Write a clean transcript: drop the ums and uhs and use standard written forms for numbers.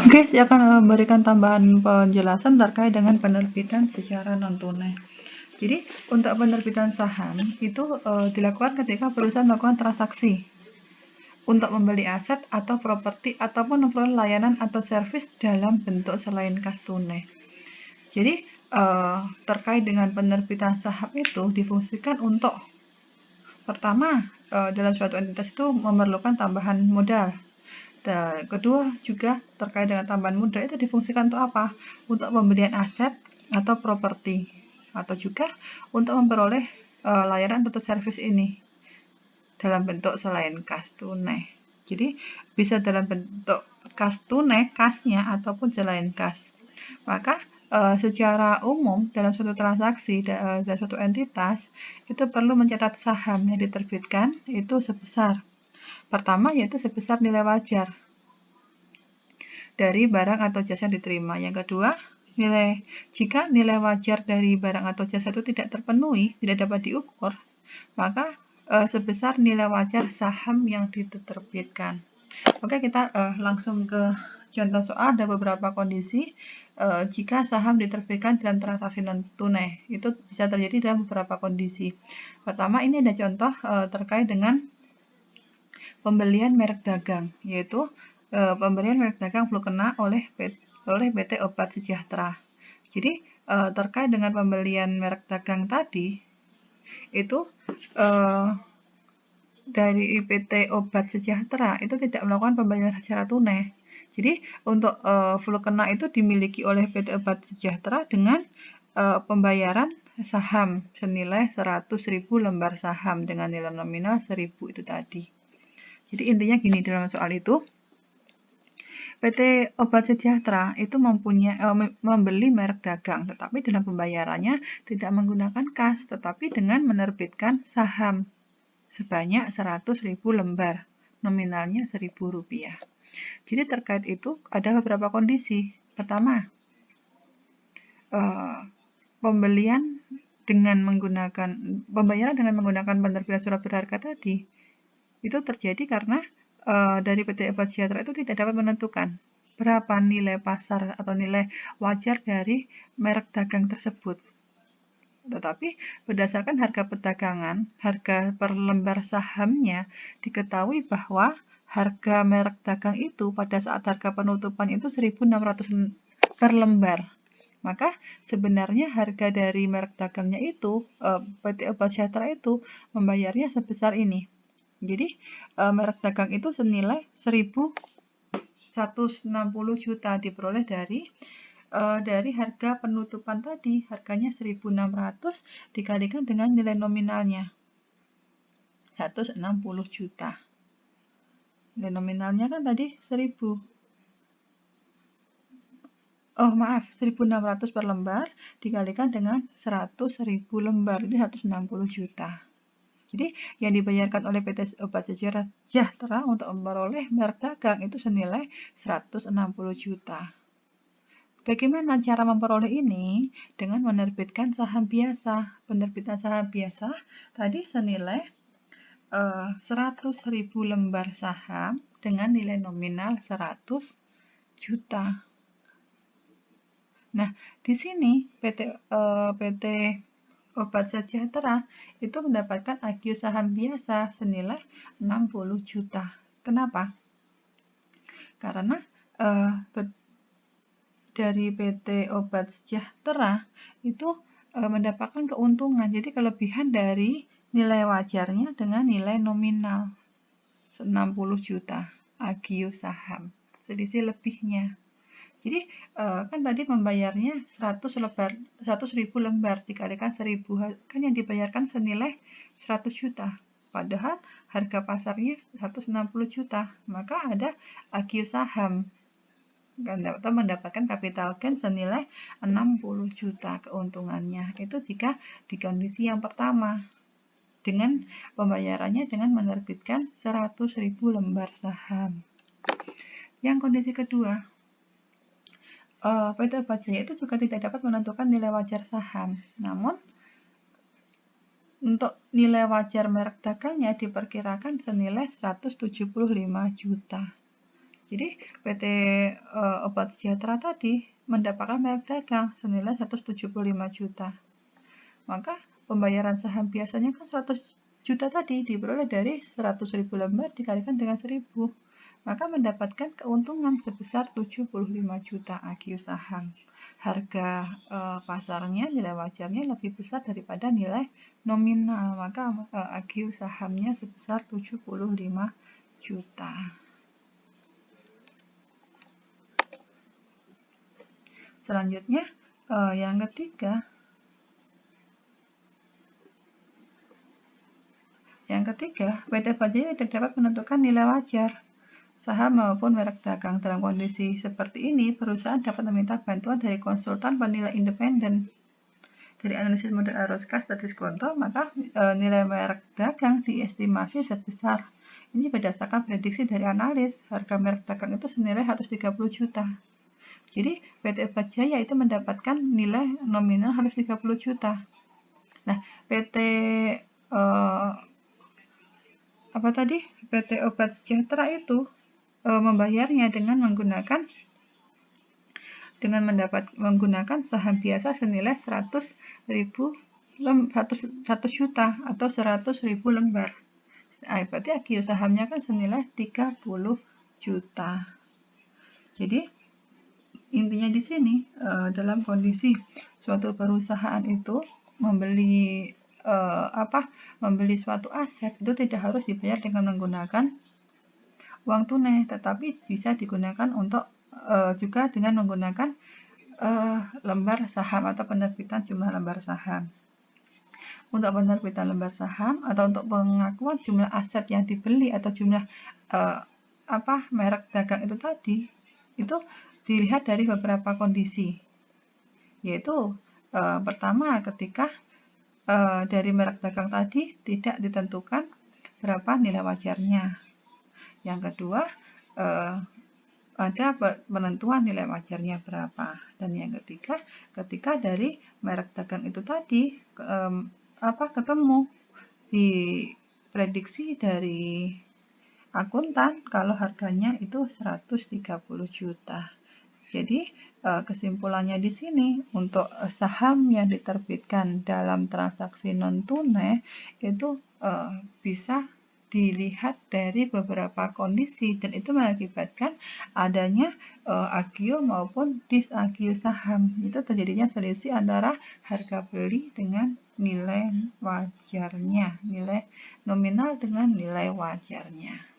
Oke, saya akan memberikan tambahan penjelasan terkait dengan penerbitan secara non-tunai. Jadi, untuk penerbitan saham itu dilakukan ketika perusahaan melakukan transaksi untuk membeli aset atau properti ataupun memperoleh layanan atau servis dalam bentuk selain kas tunai. Jadi, terkait dengan penerbitan saham itu difungsikan untuk pertama, dalam suatu entitas itu memerlukan tambahan modal. Kedua juga terkait dengan tambahan modal itu difungsikan untuk apa? Untuk pembelian aset atau properti, atau juga untuk memperoleh layanan atau servis ini dalam bentuk selain kas tunai. Jadi bisa dalam bentuk kas tunai, kasnya, ataupun selain kas. Maka secara umum dalam suatu transaksi dalam suatu entitas itu perlu mencatat saham yang diterbitkan itu sebesar, pertama yaitu sebesar nilai wajar dari barang atau jasa yang diterima. Yang kedua, jika nilai wajar dari barang atau jasa itu tidak terpenuhi, tidak dapat diukur, maka sebesar nilai wajar saham yang diterbitkan. Oke, kita langsung ke contoh soal. Ada beberapa kondisi jika saham diterbitkan dalam transaksi non tunai. Itu bisa terjadi dalam beberapa kondisi. Pertama, ini ada contoh terkait dengan pembelian merek dagang, yaitu pembelian merek dagang Flukena oleh PT Obat Sejahtera. Jadi terkait dengan pembelian merek dagang tadi, itu dari PT Obat Sejahtera itu tidak melakukan pembayaran secara tunai. Jadi untuk Flukena itu dimiliki oleh PT Obat Sejahtera dengan pembayaran saham senilai 100.000 lembar saham dengan nilai nominal 1.000 itu tadi. Jadi intinya gini dalam soal itu, PT Obat Sejahtera itu membeli merek dagang, tetapi dalam pembayarannya tidak menggunakan kas, tetapi dengan menerbitkan saham sebanyak 100.000 lembar, nominalnya Rp1.000. Jadi terkait itu ada beberapa kondisi. Pertama, pembayaran dengan menggunakan penerbitan surat berharga tadi itu terjadi karena dari PT Obat Sejahtera itu tidak dapat menentukan berapa nilai pasar atau nilai wajar dari merek dagang tersebut. Tetapi berdasarkan harga perdagangan, harga per lembar sahamnya diketahui bahwa harga merek dagang itu pada saat harga penutupan itu 1.600 per lembar. Maka sebenarnya harga dari merek dagangnya itu, PT Obat Sejahtera itu membayarnya sebesar ini. Jadi merek dagang itu senilai 1.160 juta diperoleh dari harga penutupan tadi, harganya 1.600 dikalikan dengan nilai nominalnya 160 juta. Nilai nominalnya kan tadi 1.000. 1.600 per lembar dikalikan dengan 100.000 lembar, jadi 160 juta. Jadi yang dibayarkan oleh PT Obat Sejahtera untuk memperoleh merek dagang itu senilai 160 juta. Bagaimana cara memperoleh ini? Dengan menerbitkan saham biasa. Penerbitan saham biasa tadi senilai 100.000 lembar saham dengan nilai nominal 100 juta. Nah, di sini PT Obat Sejahtera itu mendapatkan IQ saham biasa senilai 60 juta. Kenapa? Karena dari PT Obat Sejahtera itu mendapatkan keuntungan. Jadi kelebihan dari nilai wajarnya dengan nilai nominal 60 juta IQ saham. Selisih lebihnya. Jadi kan tadi membayarnya 100.000 lembar dikalikan 1.000, kan yang dibayarkan senilai 100 juta. Padahal harga pasarnya 160 juta. Maka ada IQ saham atau mendapatkan capital gain senilai 60 juta keuntungannya. Itu jika di kondisi yang pertama dengan pembayarannya dengan menerbitkan 100.000 lembar saham. Yang kondisi kedua, PT Obat Jaya itu juga tidak dapat menentukan nilai wajar saham. Namun, untuk nilai wajar merek dagangnya diperkirakan senilai 175 juta. Jadi PT Obat Sejahtera tadi mendapatkan merek dagang senilai 175 juta. Maka pembayaran saham biasanya kan 100 juta tadi diperoleh dari 100.000 lembar dikalikan dengan 1.000. Maka mendapatkan keuntungan sebesar 75 juta AQ saham. Harga pasarnya, nilai wajarnya lebih besar daripada nilai nominal, maka AQ sahamnya sebesar 75 juta. Selanjutnya, yang ketiga, PT Bajaya tidak dapat menentukan nilai wajar saham maupun merek dagang. Dalam kondisi seperti ini, perusahaan dapat meminta bantuan dari konsultan penilai independen. Dari analisis model arus kas dan diskonto, maka nilai merek dagang diestimasi sebesar. Ini berdasarkan prediksi dari analis, harga merek dagang itu senilai 130 juta. Jadi PT Bajaya itu mendapatkan nilai nominal 130 juta. Nah, PT Obat Sejahtera itu membayarnya dengan menggunakan saham biasa senilai 100 juta atau 100.000 lembar. Berarti AQ sahamnya kan senilai 30 juta. Jadi intinya di sini dalam kondisi suatu perusahaan itu membeli suatu aset itu tidak harus dibayar dengan menggunakan uang tunai, tetapi bisa digunakan untuk juga dengan menggunakan lembar saham atau penerbitan jumlah lembar saham. Untuk penerbitan lembar saham atau untuk pengakuan jumlah aset yang dibeli atau jumlah merek dagang itu tadi, itu dilihat dari beberapa kondisi, yaitu pertama ketika dari merek dagang tadi tidak ditentukan berapa nilai wajarnya. Yang kedua, ada penentuan nilai wajarnya berapa. Dan yang ketiga, ketika dari merek dagang itu tadi ketemu di prediksi dari akuntan kalau harganya itu 130 juta. Jadi kesimpulannya di sini untuk saham yang diterbitkan dalam transaksi non tunai itu bisa dilihat dari beberapa kondisi dan itu mengakibatkan adanya AQ maupun dis-AQ saham. Itu terjadinya selisih antara harga beli dengan nilai wajarnya, nilai nominal dengan nilai wajarnya.